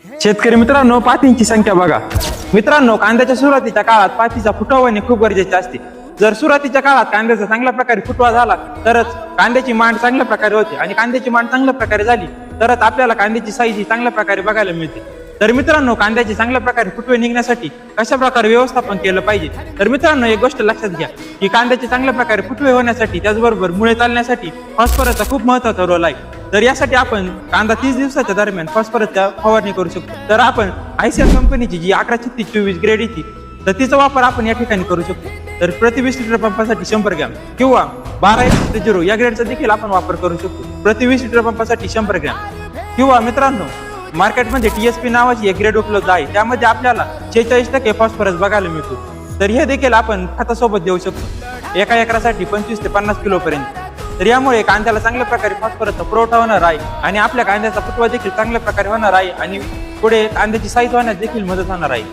शेतकरी मित्रांनो, पातींची संख्या बघा. मित्रांनो, कांद्याच्या सुरुवातीच्या काळात पातीचा फुटवा होणे खूप गरजेचे असते. जर सुरुवातीच्या काळात कांद्याचा चांगल्या प्रकारे फुटवा झाला तरच कांद्याची मांड चांगल्या प्रकारे होते आणि कांद्याची मांड चांगल्या प्रकारे झाली तरच आपल्याला कांद्याची साईज ही चांगल्या प्रकारे बघायला मिळते. तर मित्रांनो, कांद्याची चांगल्या प्रकारे फुटवे निघण्यासाठी कशा प्रकारे व्यवस्थापन केलं पाहिजे. तर मित्रांनो, एक गोष्ट लक्षात घ्या की कांद्याचे चांगल्या प्रकारे फुटवे होण्यासाठी त्याचबरोबर मुळे चालण्यासाठी फॉस्फरसचा खूप महत्त्वाचा रोल आहे. तर यासाठी आपण कांदा 30 दिवसाच्या दरम्यान फॉस्फरसच्या फवारणी करू शकतो. तर आपण ICL कंपनीची जी 113624 ग्रेड येते तर तिचा वापर आपण या ठिकाणी करू शकतो. तर प्रति 20 लिटर पंपासाठी 100 ग्रॅम किंवा 12-0 या ग्रेडचा देखील आपण वापर करू शकतो. प्रति 20 लिटर पंपासाठी 100 ग्रॅम किंवा मित्रांनो, मार्केटमध्ये TSP नावाची एक ग्रेड उपलब्ध आहे. त्यामध्ये आपल्याला 46% फॉस्फरस बघायला मिळतो. तर हे देखील आपण खतासोबत देऊ शकतो. एका एकरासाठी 25 ते 50 किलो पर्यंत. तर यामुळे कांद्याला चांगल्या प्रकारे फॉस्फरसचा पुरवठा होणार आहे आणि आपल्या कांद्याचा फुटवा देखील चांगल्या प्रकारे होणार आहे आणि पुढे कांद्याची साईज होण्यास देखील मदत होणार आहे.